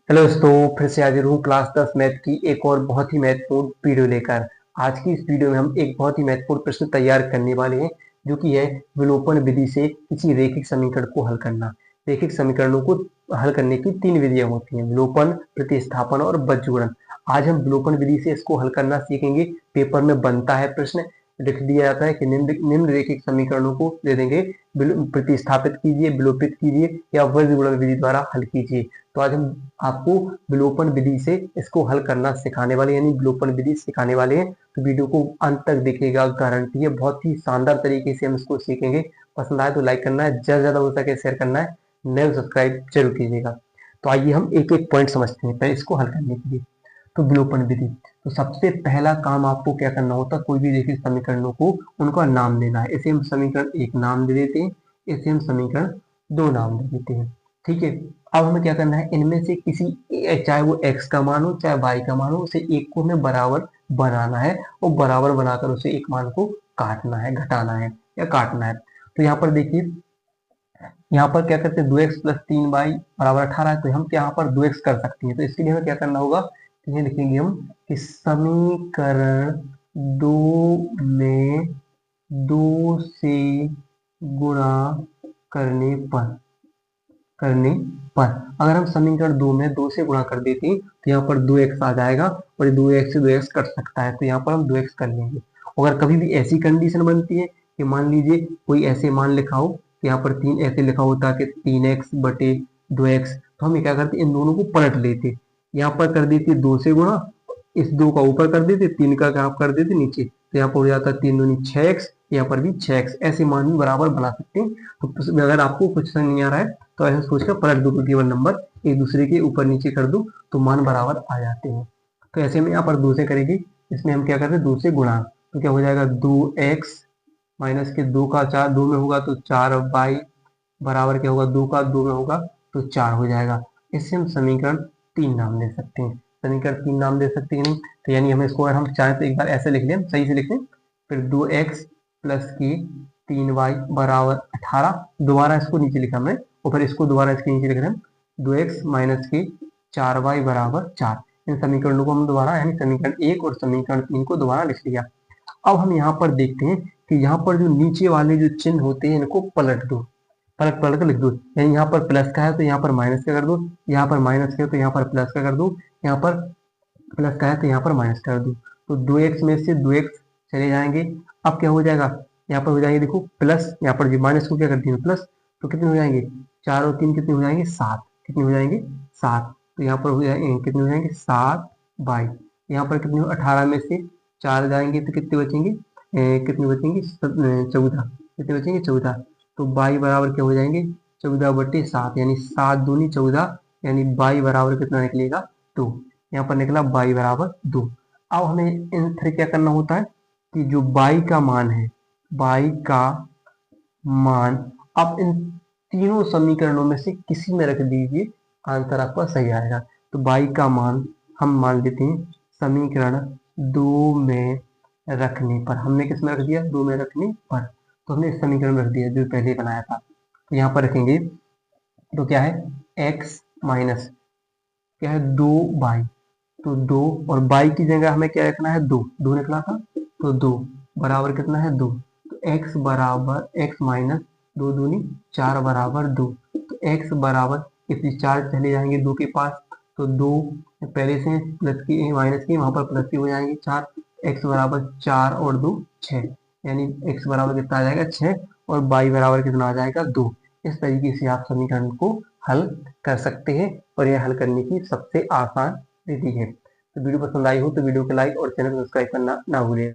Hello दोस्तों, फिर से हाजिर हूँ क्लास 10 मैथ की एक और बहुत ही महत्वपूर्ण वीडियो लेकर। आज की इस वीडियो में हम एक बहुत ही महत्वपूर्ण प्रश्न तैयार करने वाले हैं, जो कि है विलोपन विधि से किसी रैखिक समीकरण को हल करना। रैखिक समीकरणों को हल करने की तीन विधियां होती हैं: विलोपन, प्रतिस्थापन और बज्रगुणन। आज हम विलोपन विधि से इसको हल करना सीखेंगे। पेपर में बनता है प्रश्न, लिख दिया जाता है कि निम्न रैखिक समीकरणों को दे देंगे, प्रतिस्थापित कीजिए, विलोपित कीजिए या बज्रगुणन विधि द्वारा हल कीजिए। तो आज हम आपको विलोपन विधि से इसको हल करना सिखाने वाले, यानी विलोपन विधि सिखाने वाले हैं। तो वीडियो को अंत तक देखिएगा, गारंटी है बहुत ही शानदार तरीके से हम इसको सीखेंगे। पसंद आए तो लाइक करना है, ज्यादा ज्यादा हो सके शेयर करना है, नए सब्सक्राइब जरूर कीजिएगा। तो आइए हम एक एक पॉइंट समझते हैं पहले इसको हल करने के लिए। तो विलोपन विधि, तो सबसे पहला काम आपको क्या करना होता है, कोई भी रैखिक समीकरणों को उनका नाम देना है। इसे हम समीकरण एक नाम दे देते हैं, इसे हम समीकरण दो नाम दे देते हैं। ठीक है। अब हमें क्या करना है, इनमें से किसी चाहे वो x का मान हो चाहे y का मान हो, उसे एक को हमें बराबर बनाना है और बराबर बनाकर उसे एक मान को काटना है, घटाना है या काटना है। तो यहाँ पर देखिए, यहाँ पर क्या करते हैं, 2x प्लस 3y बराबर 18 है। तो हम क्या यहाँ पर 2x कर सकते हैं। तो इसके लिए हमें क्या करना होगा, तो ये लिखेंगे हम कि समीकरण दो में 2 से गुणा करने पर करने पर अगर हम समीकरण दो में 2 से गुणा कर देते हैं तो यहाँ पर 2x आ जाएगा और 2x से 2x कट सकता है, तो यहाँ पर हम 2x कर लेंगे। अगर कभी भी ऐसी कंडीशन बनती है कि मान लीजिए कोई ऐसे मान लिखा हो कि यहाँ पर 3 ऐसे लिखा होता कि 3x बटे 2x, तो हम क्या करते, इन दोनों को पलट लेते। यहाँ पर कर देते 2 से गुणा, इस 2 का ऊपर कर देते, 3 का क्या कर देते नीचे, तो यहाँ पर हो जाता है 3 दूनी 6x, यहाँ पर भी 6x। ऐसे मान भी बराबर बना सकते हैं। तो अगर आपको कुछ समझ नहीं आ रहा है तो ऐसे सोचकर पलट दो, केवल नंबर एक दूसरे के ऊपर नीचे कर दो तो मान बराबर आ जाते हैं। तो ऐसे में यहाँ पर 2 से करेंगे, इसमें हम क्या करते हैं 2 से गुणा, तो क्या हो जाएगा 2x माइनस के 2 का 4, 2 में होगा तो 4y बराबर क्या होगा, 2 का 2 में होगा तो 4 हो जाएगा। इससे हम समीकरण 3 नाम दे सकते हैं। समीकरण 3 नाम दे सकते हैं नहीं, तो यानी हमें इसको अगर हम चाहें तो एक बार ऐसे लिख लें, सही से लिख लें, फिर 2x प्लस की 3y बराबर 18, दोबारा इसको नीचे लिखा हमने और फिर इसको दोबारा इसके नीचे लिख रहे हैं 2x माइनस के 4y बराबर 4। इन समीकरणों को हम दोबारा यानी समीकरण 1 और समीकरण 3 को दोबारा लिख लिया। अब हम यहाँ पर देखते हैं कि यहाँ पर जो नीचे वाले जो चिन्ह होते हैं इनको पलट दो, पलट पलट कर लिख दो। यानी यहाँ पर प्लस का है तो यहाँ पर माइनस का कर दो, यहाँ पर माइनस का है तो यहाँ पर प्लस का कर दो, यहाँ पर प्लस का है तो यहाँ पर माइनस कर दो। तो 2x में से 2x चले जाएंगे। अब क्या हो जाएगा, यहाँ पर हो जाएंगे देखो प्लस, यहाँ पर जो माइनस को क्या कर दिया प्लस, तो कितने हो जाएंगे 4 और 3 कितने हो जाएंगे 7, कितने हो जाएंगे 7। तो यहाँ पर हो जाएंगे कितने हो जाएंगे 7 बाई, यहाँ पर कितने 18 में से 4 जाएंगे तो कितने बचेंगे, कितने बचेंगे 14, कितने बचेंगे 14। तो बाई बराबर क्या हो जाएंगे 14/7, यानी 7 दूनी 14, यानी बाई बराबर कितना निकलेगा 2। यहाँ पर निकला बाई बराबर 2। अब हमें इन फिर क्या करना होता है कि जो बाई का मान है, बाई का मान अब इन तीनों समीकरणों में से किसी में रख दीजिए, आंसर आपका सही आएगा। तो बाई का मान हम मान लेते हैं समीकरण 2 में रखने पर, हमने किस में रख दिया 2 में रखने पर, तो हमने इस समीकरण में रख दिया जो पहले बनाया था। तो यहाँ पर रखेंगे तो क्या है x माइनस क्या है 2y, तो 2 और बाई की जगह हमें क्या रखना है 2, 2 निकला था तो 2 बराबर कितना है 2। तो x बराबर x माइनस 2 दूनी 4 बराबर 2। तो x बराबर इस 4 चले जाएंगे 2 के पास, तो 2 पहले से प्लस की माइनस की वहां पर प्लस की हो जाएंगे 4, x बराबर 4 और 2 6, यानी x बराबर कितना आ जाएगा 6 और y बराबर कितना आ जाएगा 2। इस तरीके से आप समीकरण को हल कर सकते हैं और यह हल करने की सबसे आसान विधि है। तो वीडियो पसंद आई हो तो वीडियो को लाइक और चैनल को सब्सक्राइब करना ना भूलिए।